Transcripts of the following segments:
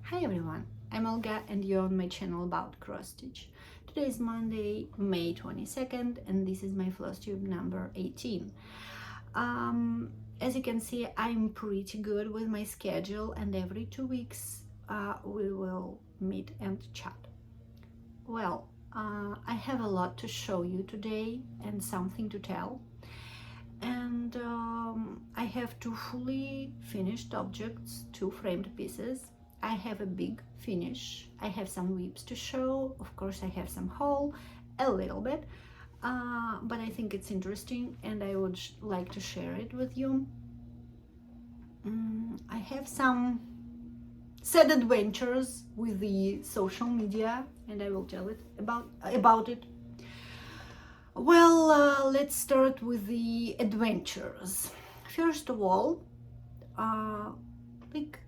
Hi everyone, I'm Olga and you're on my channel about cross stitch. Today is Monday, May 22nd, and this is my Flosstube number 18. As you can see, I'm pretty good with my schedule, and every 2 weeks we will meet and chat. Well, I have a lot to show you today and something to tell. And I have 2 fully finished objects, 2 framed pieces. I have a big finish. I have some whips to show. Of course, I have some haul, a little bit, but I think it's interesting and I would like to share it with you. I have some sad adventures with the social media, and I will tell it about it. Well, let's start with the adventures. First of all, like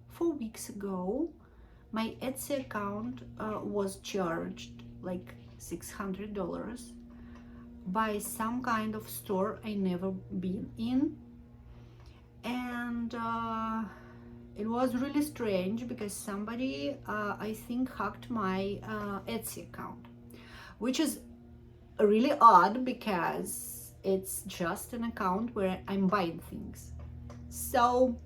4 weeks ago, my Etsy account was charged like $600 by some kind of store I never been in, and it was really strange because somebody I think hacked my Etsy account, which is really odd because it's just an account where I'm buying things. So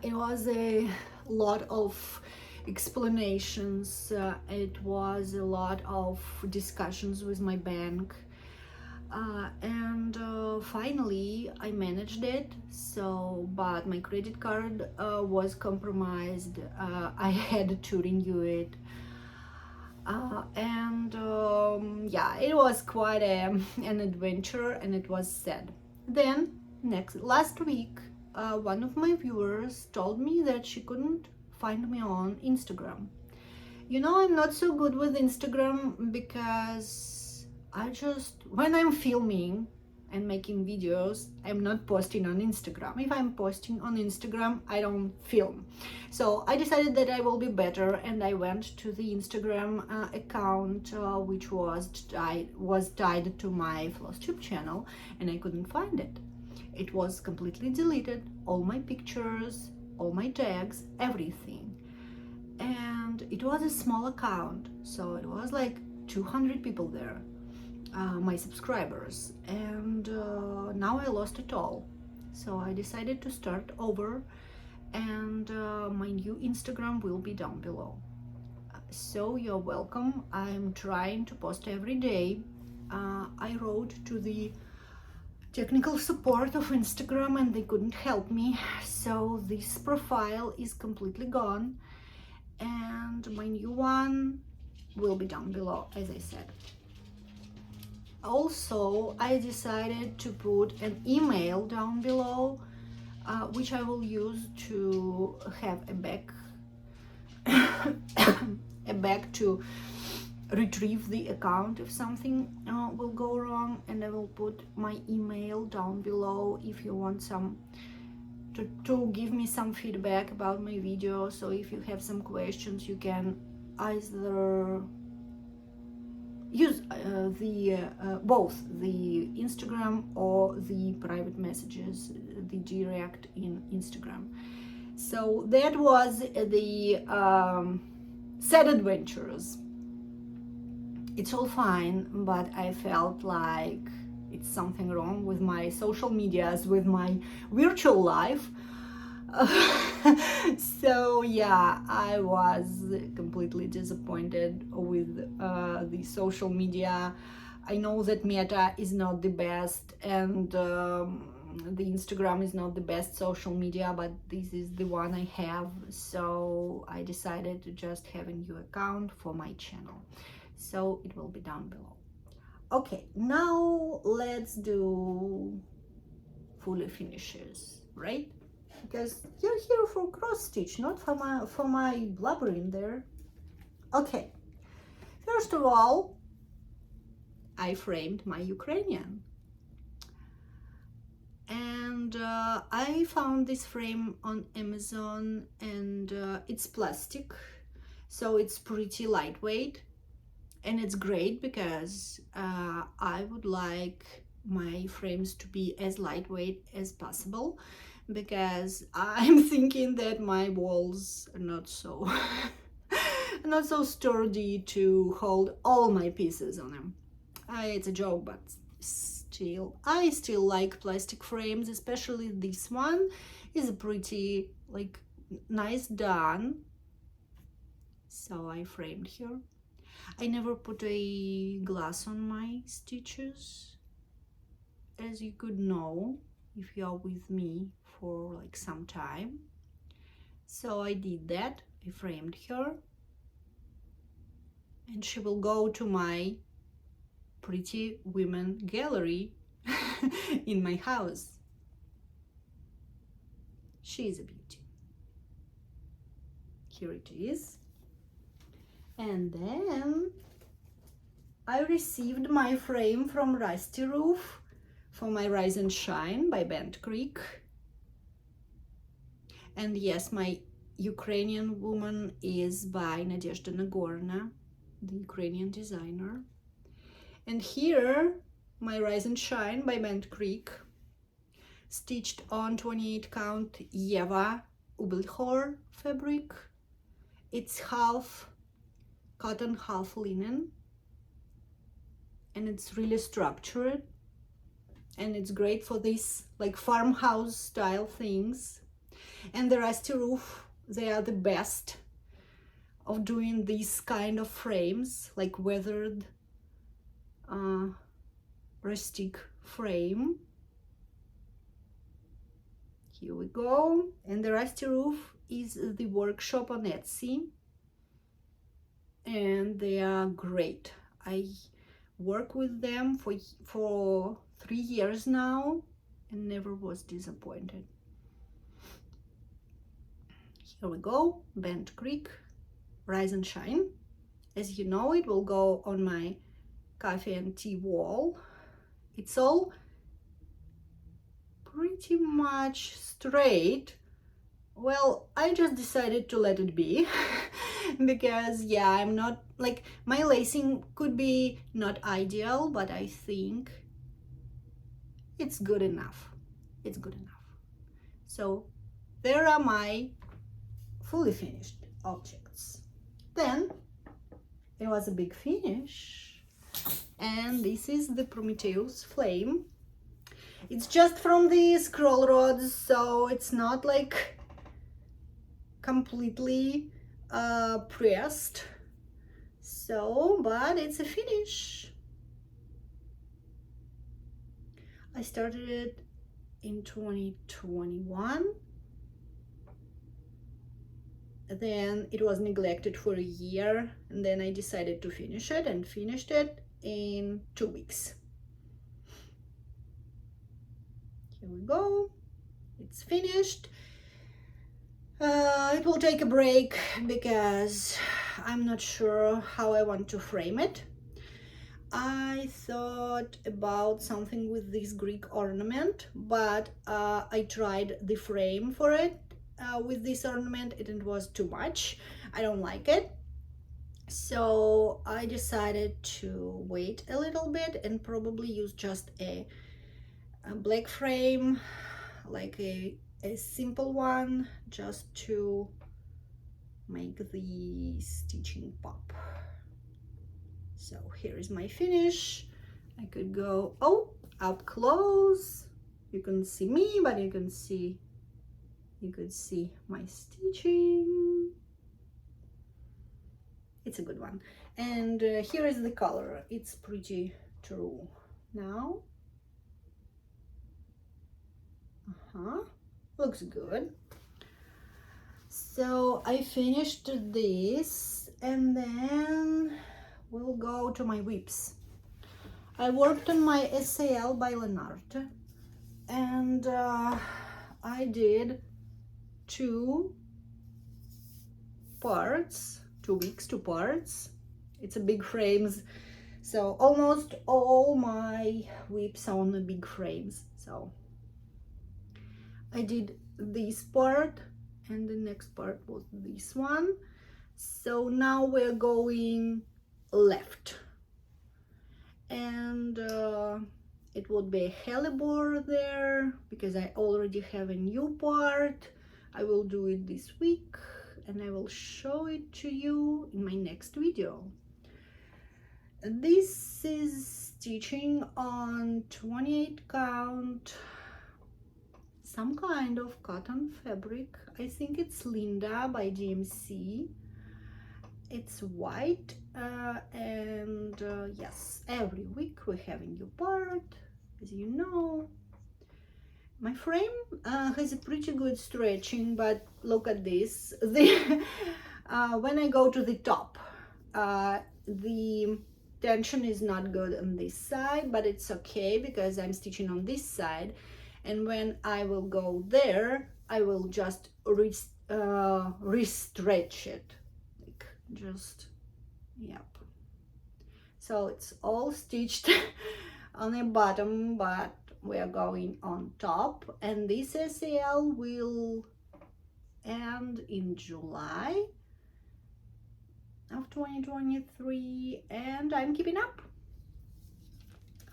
it was a lot of explanations, it was a lot of discussions with my bank, and finally I managed it. So, but my credit card was compromised. I had to renew it. Yeah, it was quite an adventure, and it was sad. Then last week, one of my viewers told me that she couldn't find me on Instagram. You know, I'm not so good with Instagram because when I'm filming and making videos, I'm not posting on Instagram. If I'm posting on Instagram, I don't film. So I decided that I will be better, and I went to the Instagram account which was tied to my Flosstube channel, and I couldn't find it. It was completely deleted, all my pictures, all my tags, everything. And it was a small account, so it was like 200 people there, my subscribers, and now I lost it all. So I decided to start over, and my new Instagram will be down below. So you're welcome. I'm trying to post every day. I wrote to the technical support of Instagram and they couldn't help me, so this profile is completely gone, and my new one will be down below, as I said. Also, I decided to put an email down below, which I will use to have a back to retrieve the account if something will go wrong, and I will put my email down below if you want to give me some feedback about my video. So if you have some questions, you can either use both the Instagram or the private messages, the direct in Instagram. So that was the sad adventures. It's all fine, but I felt like it's something wrong with my social medias, with my virtual life. So yeah, I was completely disappointed with the social media. I know that Meta is not the best, and the Instagram is not the best social media, but this is the one I have, so I decided to just have a new account for my channel. So it will be down below. Okay, now let's do fully finishes, right? Because you're here for cross stitch, not for my blubbering there. Okay, first of all, I framed my Ukrainian, and I found this frame on Amazon, and it's plastic, so it's pretty lightweight, and it's great because I would like my frames to be as lightweight as possible, because I'm thinking that my walls are not so not so sturdy to hold all my pieces on them. It's a joke, but still, I still like plastic frames, especially this one is pretty like nice done. So I framed her. I never put a glass on my stitches, as you could know if you are with me for like some time. So I did that. I framed her, and she will go to my pretty women gallery in my house. She is a beauty. Here it is. And then I received my frame from Rusty Roof for my Rise and Shine by Bent Creek. And yes, my Ukrainian woman is by Nadezhda Nagorna, the Ukrainian designer. And here, my Rise and Shine by Bent Creek, stitched on 28 count Eva Ubelhor fabric. It's half cotton, half linen, and it's really structured, and it's great for this like farmhouse style things. And the Rusty Roof, they are the best of doing these kind of frames, like weathered rustic frame. Here we go. And the Rusty Roof is the workshop on Etsy, and they are great. I work with them for 3 years now and never was disappointed. Here we go, Bent Creek, Rise and Shine. As you know, it will go on my coffee and tea wall. It's all pretty much straight. Well, I just decided to let it be because yeah, I'm not like, my lacing could be not ideal, but I think it's good enough. It's good enough. So there are my fully finished objects. Then it was a big finish, and this is the Prometheus flame. It's just from the scroll rods, so it's not like completely pressed, so but it's a finish. I started it in 2021, then it was neglected for a year, and then I decided to finish it and finished it in 2 weeks. Here we go, it's finished. It will take a break because I'm not sure how I want to frame it. I thought about something with this Greek ornament, but I tried the frame for it with this ornament and it was too much. I don't like it. So I decided to wait a little bit and probably use just a black frame, like a simple one, just to make the stitching pop. So here is my finish. I could go up close. You can see me, but you could see my stitching. It's a good one. And here is the color. It's pretty true now. Looks good. So I finished this, and then we'll go to my whips. I worked on my SAL by Lenart, and I did 2 parts, 2 weeks, 2 parts. It's a big frames, so almost all my whips are on the big frames. So I did this part, and the next part was this one. So now we're going left, and it would be a hellebore there because I already have a new part. I will do it this week and I will show it to you in my next video. This is stitching on 28 count, some kind of cotton fabric. I think it's Linda by DMC. It's white and yes, every week we have a new part, as you know. My frame has a pretty good stretching, but look at this. When I go to the top, the tension is not good on this side, but it's okay because I'm stitching on this side. And when I will go there, I will just re-stretch it. Just, yep. So it's all stitched on the bottom, but we are going on top, and this SAL will end in July of 2023, and I'm keeping up.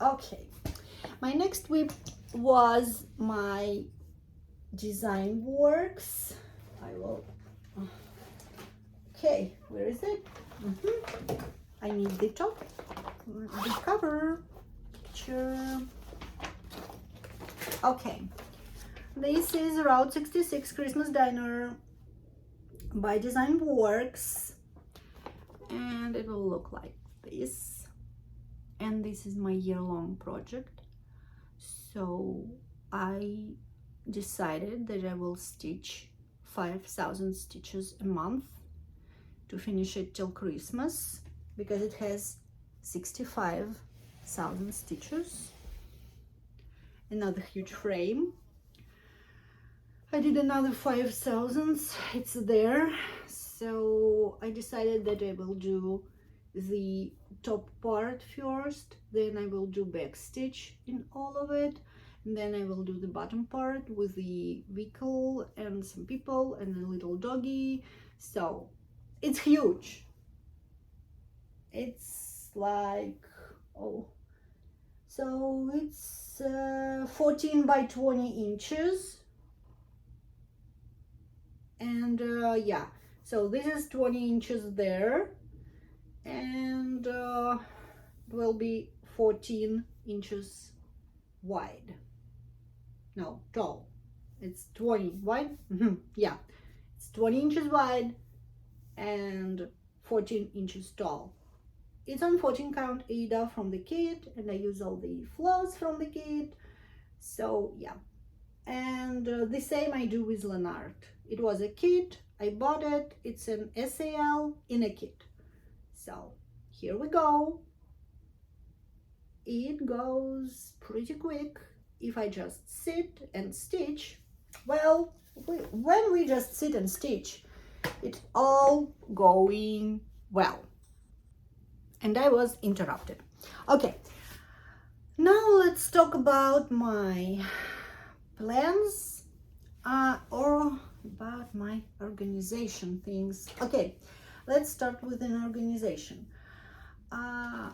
Okay, my next whip was my design works. I will okay, where is it? I need the top, the cover picture. Okay, this is Route 66 Christmas Diner by Design Works, and it will look like this. And this is my year-long project, so I decided that I will stitch 5,000 stitches a month to finish it till Christmas, because it has 65,000 stitches. Another huge frame. I did another 5,000, it's there. So I decided that I will do the top part first, then I will do back stitch in all of it, and then I will do the bottom part with the vehicle and some people and a little doggy. So it's huge. It's like, oh, so it's 14 by 20 inches. And yeah, so this is 20 inches there, and it will be 14 inches wide. No, tall. It's 20 wide. Yeah, it's 20 inches wide and 14 inches tall. It's on 14 count Ada from the kit, and I use all the floss from the kit. So yeah, and the same I do with Leonard. It was a kit, I bought it, it's an SAL in a kit. So here we go. It goes pretty quick if I just sit and stitch. Well, when we just sit and stitch, it's all going well. And I was interrupted. Okay, now let's talk about my plans or about my organization things. Okay, let's start with an organization. I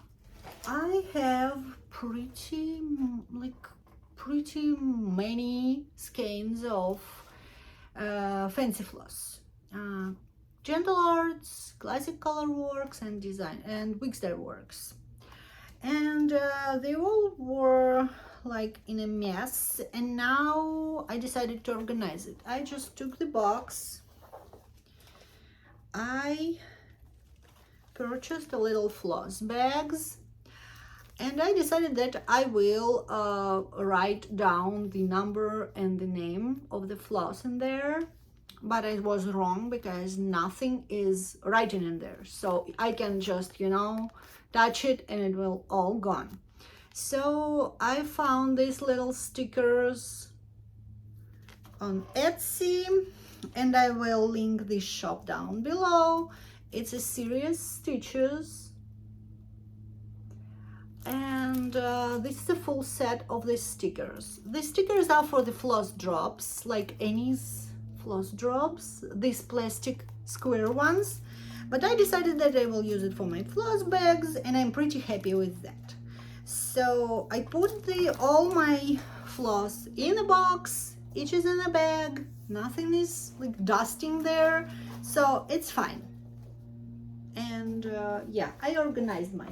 have pretty many skeins of fancy floss. Gentle Arts, Classic Color Works, and Design, and Wixter Works, and they all were like in a mess, and now I decided to organize it. I just took the box, I purchased a little floss bags, and I decided that I will write down the number and the name of the floss in there. But I was wrong because nothing is written in there. So I can just, you know, touch it and it will all gone. So I found these little stickers on Etsy, and I will link the shop down below. It's a series stitches. And this is the full set of the stickers. The stickers are for the floss drops, like Annie's floss drops, these plastic square ones, but I decided that I will use it for my floss bags, and I'm pretty happy with that. So I put all my floss in a box, each is in a bag, nothing is like dusting there, so it's fine. And yeah, I organized my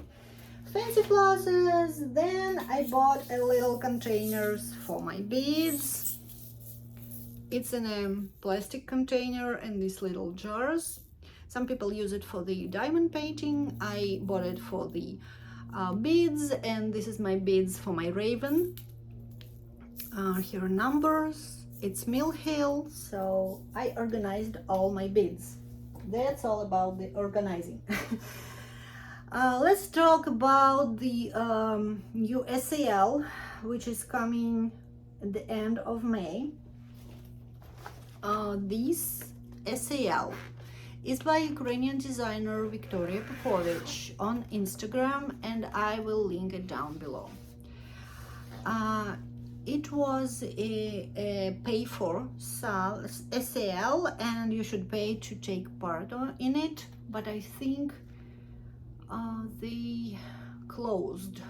fancy flosses. Then I bought a little containers for my beads. It's in a plastic container and these little jars. Some people use it for the diamond painting. I bought it for the beads, and this is my beads for my raven. Here are numbers. It's Mill Hill, so I organized all my beads. That's all about the organizing. Let's talk about the new SAL, which is coming at the end of May. This SAL is by Ukrainian designer Victoria Popovich on Instagram, and I will link it down below. It was a pay for SAL, and you should pay to take part in it, but I think they closed.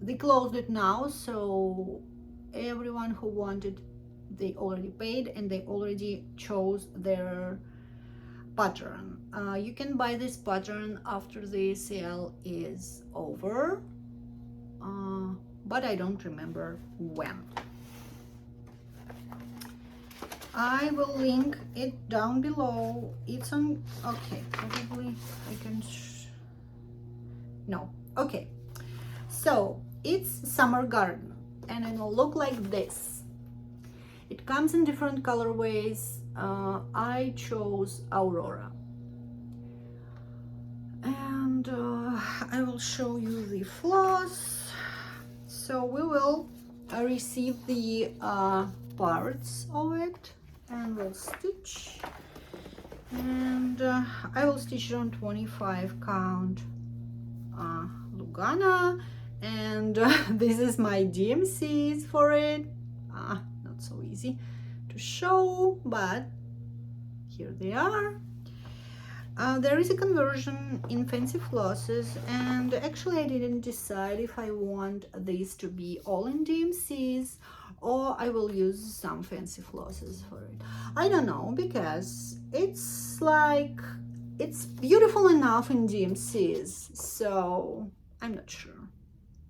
They closed it now, so everyone who wanted, they already paid and they already chose their pattern. You can buy this pattern after the sale is over, but I don't remember when. I will link it down below. It's on, okay, probably I can, no, okay. So it's Summer Garden and it will look like this. It comes in different colorways. I chose Aurora. And I will show you the floss. So we will receive the parts of it and we'll stitch. And I will stitch it on 25 count Lugana. And this is my DMCs for it. Not so easy to show, but here they are. There is a conversion in fancy flosses, and actually I didn't decide if I want these to be all in DMCs or I will use some fancy flosses for it. I don't know, because it's like, it's beautiful enough in DMCs, so I'm not sure.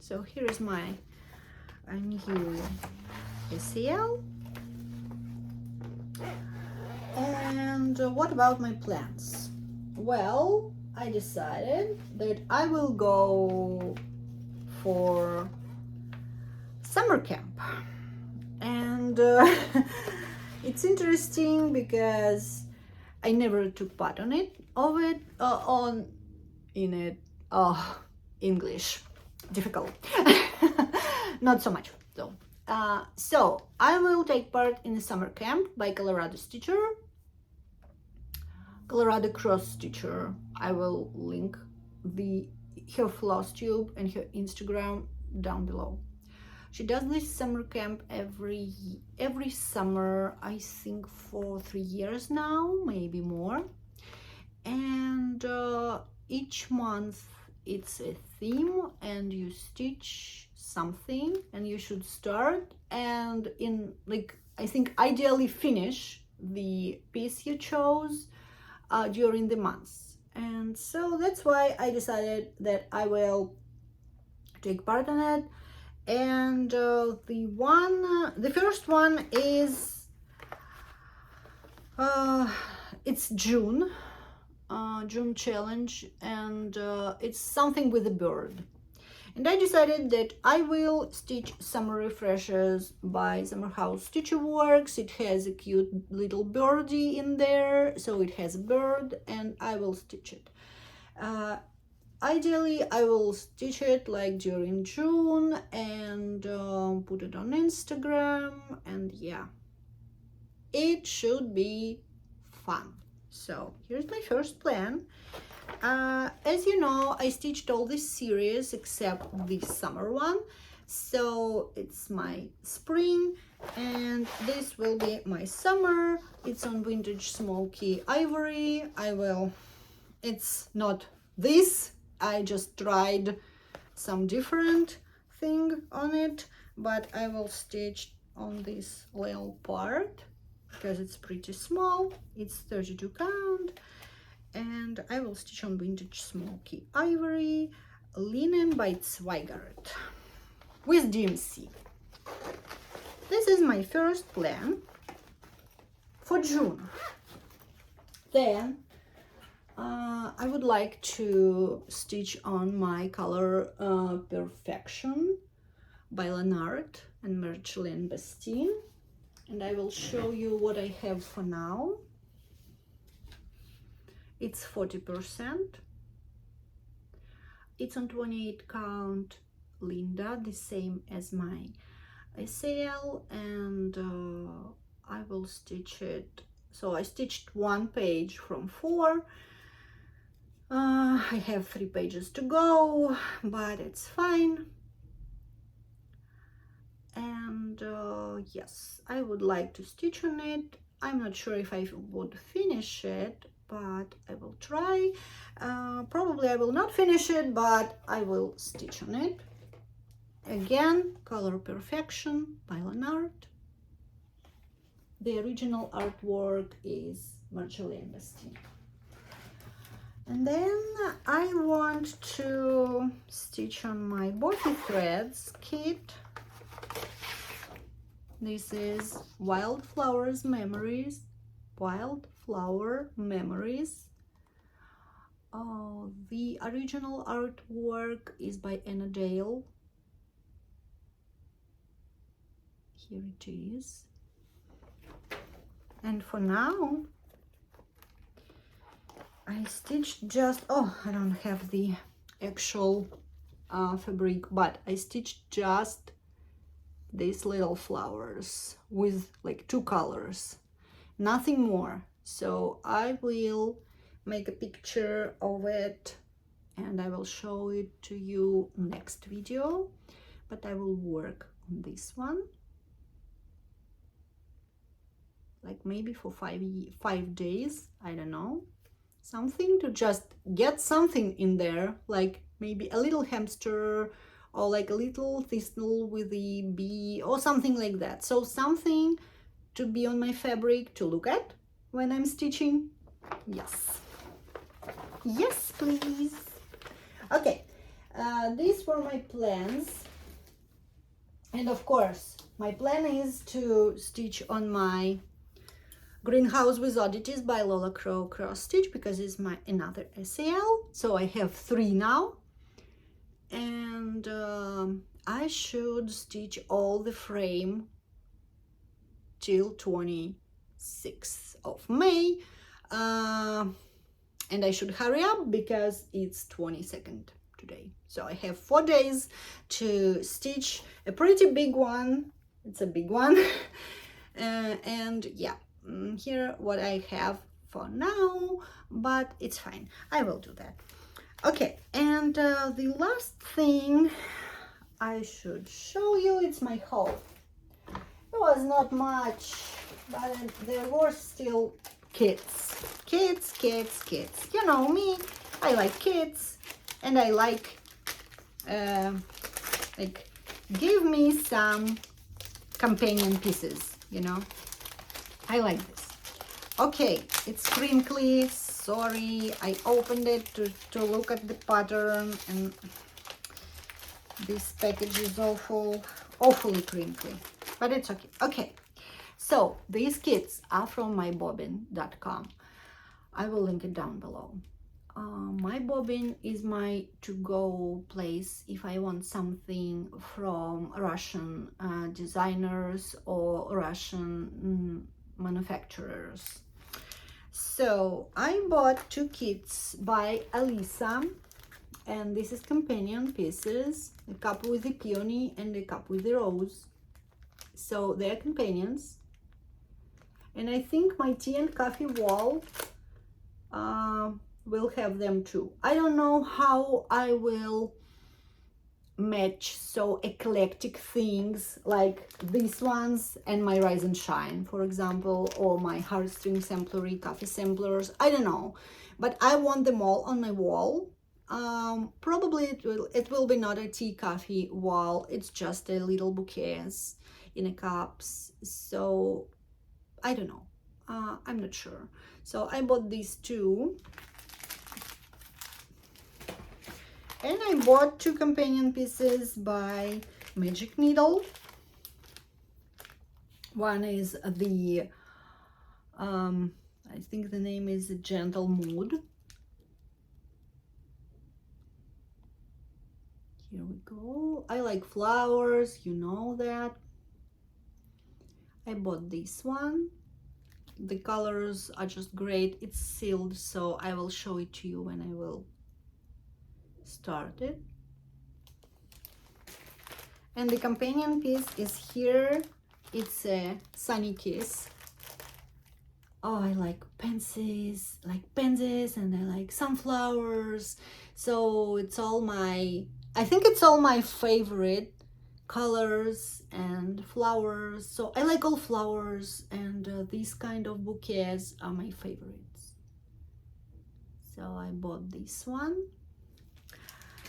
So here is my new SAL. And what about my plans? Well, I decided that I will go for summer camp. And it's interesting because I never took part on it, English, difficult, not so much though. So I will take part in a summer camp by Colorado Stitcher, Colorado Cross Stitcher. I will link her Flosstube and her Instagram down below. She does this summer camp every summer, I think for 3 years now, maybe more. And each month it's a theme and you stitch something, and you should start and I think ideally finish the piece you chose during the months. And so that's why I decided that I will take part in it. And the first one is it's June challenge, and it's something with a bird. And I decided that I will stitch Summer Refreshers by Summer House Stitcher Works. It has a cute little birdie in there, so it has a bird, and I will stitch it. Ideally, I will stitch it like during June and put it on Instagram, and yeah, it should be fun. So here's my first plan. As you know, I stitched all this series except the summer one, so it's my spring, and this will be my summer. It's on vintage smoky ivory. It's not this I just tried some different thing on it, but I will stitch on this little part because it's pretty small. It's 32 count, and I will stitch on vintage smoky ivory linen by Zweigart with DMC. This is my first plan for June. Then I would like to stitch on my color Perfection by Leonard and Marceline Bastien, and I will show you what I have for now. It's 40%. It's on 28 count Linda, the same as my SAL, and I will stitch it. So I stitched one page from 4. I have 3 pages to go, but it's fine. And yes, I would like to stitch on it. I'm not sure if I would finish it, but I will try. Probably I will not finish it, but I will stitch on it. Again, Color Perfection by Leonard. The original artwork is Marceline Bastien. And then I want to stitch on my Bobby Threads kit. This is Wildflower Memories. Oh, the original artwork is by Anna Dale. Here it is. And for now, I stitched just, oh, I don't have the actual fabric, but I stitched just these little flowers with like 2 colors, nothing more. So I will make a picture of it and I will show it to you next video, but I will work on this one like maybe for 5 days, I don't know, something to just get something in there, like maybe a little hamster or like a little thistle with a bee or something like that. So something to be on my fabric to look at when I'm stitching. Yes, yes please. Okay, these were my plans, and of course my plan is to stitch on my Greenhouse with Oddities by Lola cross stitch, because it's my another SAL. So I have 3 now, and I should stitch all the frame till 26th of May, and I should hurry up because it's 22nd today. So I have 4 days to stitch a pretty big one. It's a big one. And yeah, here what I have for now, but it's fine, I will do that. Okay, and the last thing I should show you, it's my haul. It was not much, but there were still kids. You know me, I like kids, and I like give me some companion pieces, you know. I like this. Okay, it's crinkly. Sorry, I opened it to look at the pattern, and this package is awfully crinkly, but it's okay. Okay, so these kits are from mybobbin.com. I will link it down below. My bobbin is my to-go place if I want something from Russian designers or Russian manufacturers. So I bought 2 kits by Alisa, and this is companion pieces, a cup with the peony and a cup with the rose. So they're companions, and I think my tea and coffee wall will have them too. I don't know how I will match so eclectic things like these ones and my Rise and Shine, for example, or my Heartstring Samplery coffee samplers. I don't know, but I want them all on my wall. Probably it will be not a tea coffee wall, it's just a little bouquets in a cups. So I don't know, I'm not sure. So I bought these two, and I bought two companion pieces by Magic Needle. One is the I think the name is Gentle Mood. Here we go. I like flowers, you know that. I bought this one. The colors are just great. It's sealed, so I will show it to you when I will start it. And the companion piece is here. It's a Sunny Kiss. Oh, I like pansies, and I like sunflowers. So it's all my, I think it's all my favorite colors and flowers. So I like all flowers, and these kind of bouquets are my favorites. So I bought this one.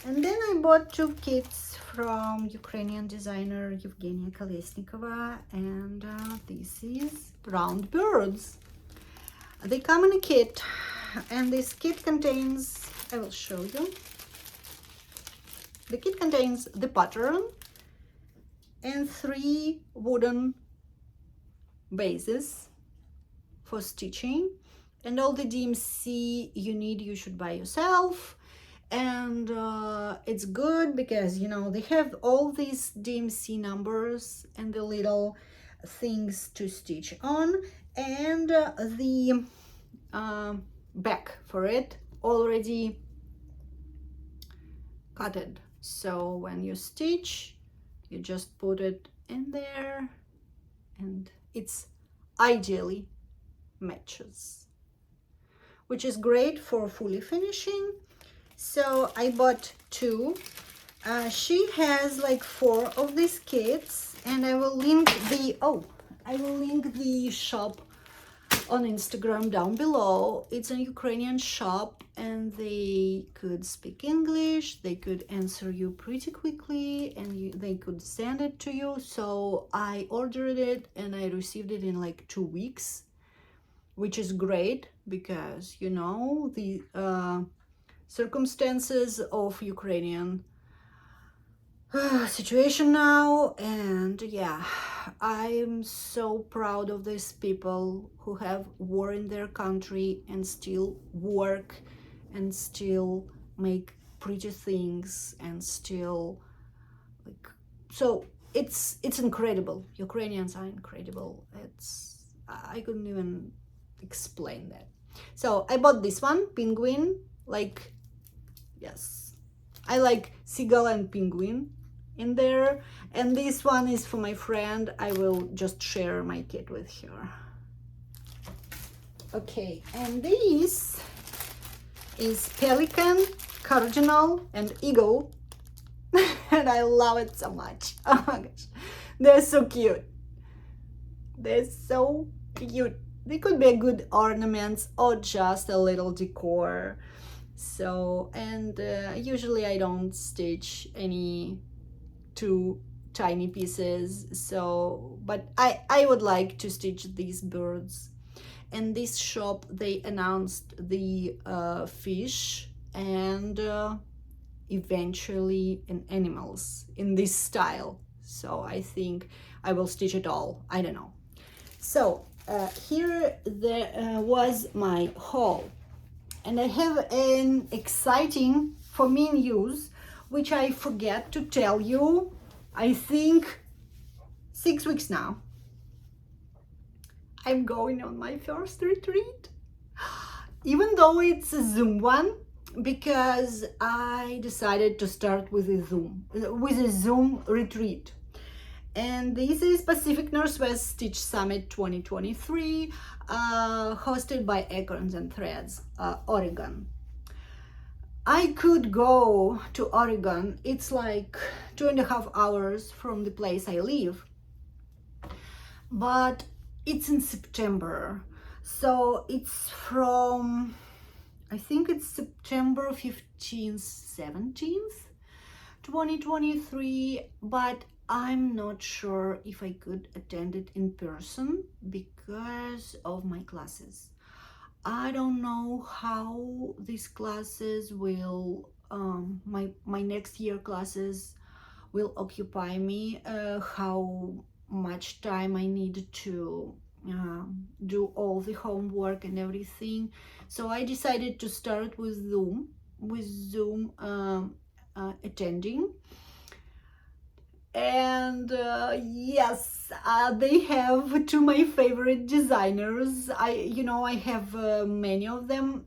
And then I bought two kits from Ukrainian designer Evgenia Kolesnikova, and this is round birds. They come in a kit, and this kit contains, I will show you. The kit contains the pattern and 3 wooden bases for stitching, and all the DMC you should buy yourself. And it's good because, you know, they have all these DMC numbers and the little things to stitch on, and the back for it already cutted. So when you stitch, you just put it in there, and it's ideally matches, which is great for fully finishing. So I bought 2. She has like 4 of these kits, and I will link the shop on Instagram down below. It's a Ukrainian shop, and they could speak English, they could answer you pretty quickly, and they could send it to you. So I ordered it and I received it in like 2 weeks, which is great because, you know, the circumstances of Ukrainian situation now. And yeah, I'm so proud of these people who have war in their country and still work and still make pretty things and still like, so it's incredible. Ukrainians are incredible. I couldn't even explain that. So I bought this one, penguin, like, yes, I like seagull and penguin in there. And this one is for my friend. I will just share my kit with her. Okay, and this is pelican, cardinal, and eagle. And I love it so much. Oh my gosh, they're so cute. They're so cute. They could be a good ornaments or just a little decor. So, and usually I don't stitch any too tiny pieces, so, but I would like to stitch these birds. And this shop, they announced the fish and eventually in animals in this style. So I think I will stitch it all. I don't know. So here there was my haul. And I have an exciting for me news, which I forget to tell you, I think 6 weeks now. I'm going on my first retreat, even though it's a Zoom one, because I decided to start with a Zoom retreat. And this is Pacific Northwest Stitch Summit 2023, hosted by Acorns and Threads, Oregon. I could go to Oregon. It's like 2.5 hours from the place I live, but it's in September. So it's from I think it's September 15th, 17th, 2023, but I'm not sure if I could attend it in person because of my classes. I don't know how these classes will, my next year classes will occupy me, how much time I need to do all the homework and everything. So I decided to start with Zoom attending. And yes, they have two my favorite designers. I have many of them,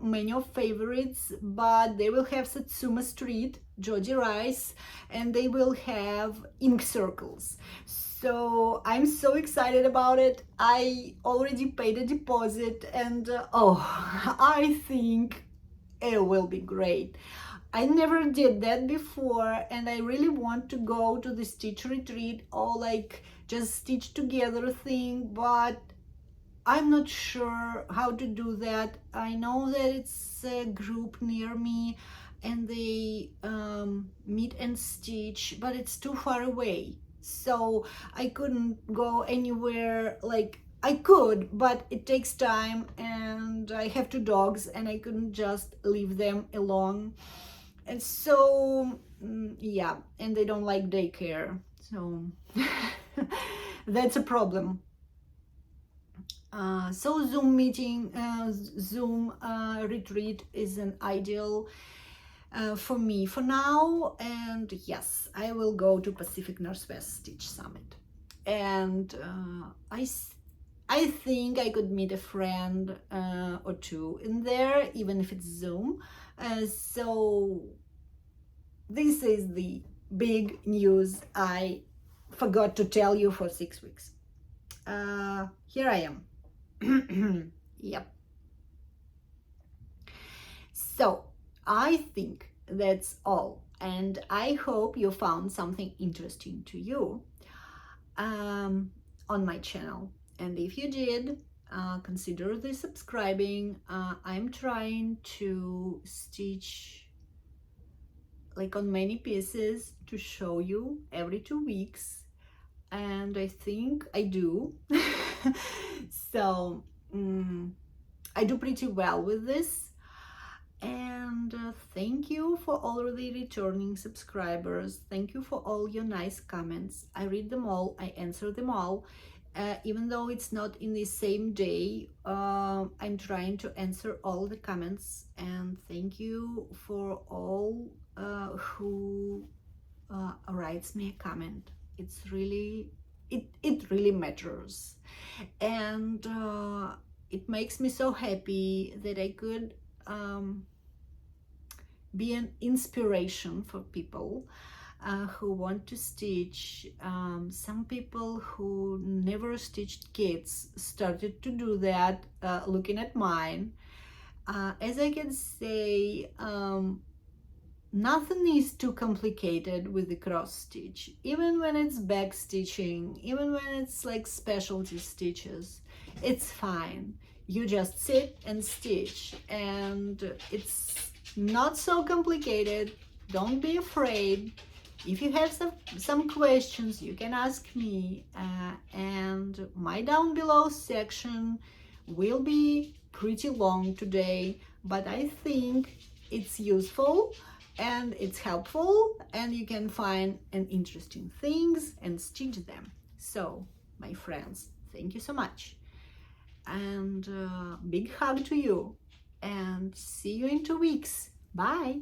many of favorites, but they will have Satsuma Street, Jody Rice, and they will have ink circles. So I'm so excited about it. I already paid a deposit, and I think it will be great. I never did that before, and I really want to go to the stitch retreat or like just stitch together thing, but I'm not sure how to do that. I know that it's a group near me and they meet and stitch, but it's too far away. So I couldn't go anywhere. Like I could, but it takes time and I have two dogs and I couldn't just leave them alone. And so, yeah, and they don't like daycare. So that's a problem. So Zoom retreat is an ideal for me for now. And yes, I will go to Pacific Northwest Stitch Summit. And I think I could meet a friend or two in there, even if it's Zoom. So this is the big news I forgot to tell you for 6 weeks. Here I am. Yep. So I think that's all, and I hope you found something interesting to you on my channel. And if you did, consider the subscribing. I'm trying to stitch like on many pieces to show you every 2 weeks, and I think I do. So I do pretty well with this. And thank you for all of the returning subscribers. Thank you for all your nice comments. I read them all, I answer them all. Even though it's not in the same day, I'm trying to answer all the comments. And thank you for all who writes me a comment. It's really, it really matters. And it makes me so happy that I could be an inspiration for people who want to stitch. Some people who never stitched kits started to do that, looking at mine. As I can say, nothing is too complicated with the cross stitch, even when it's back stitching, even when it's like specialty stitches. It's fine. You just sit and stitch, and it's not so complicated. Don't be afraid. If you have some questions, you can ask me, and my down below section will be pretty long today, but I think it's useful and it's helpful, and you can find an interesting things and stitch them. So my friends, thank you so much, and big hug to you, and see you in 2 weeks. Bye.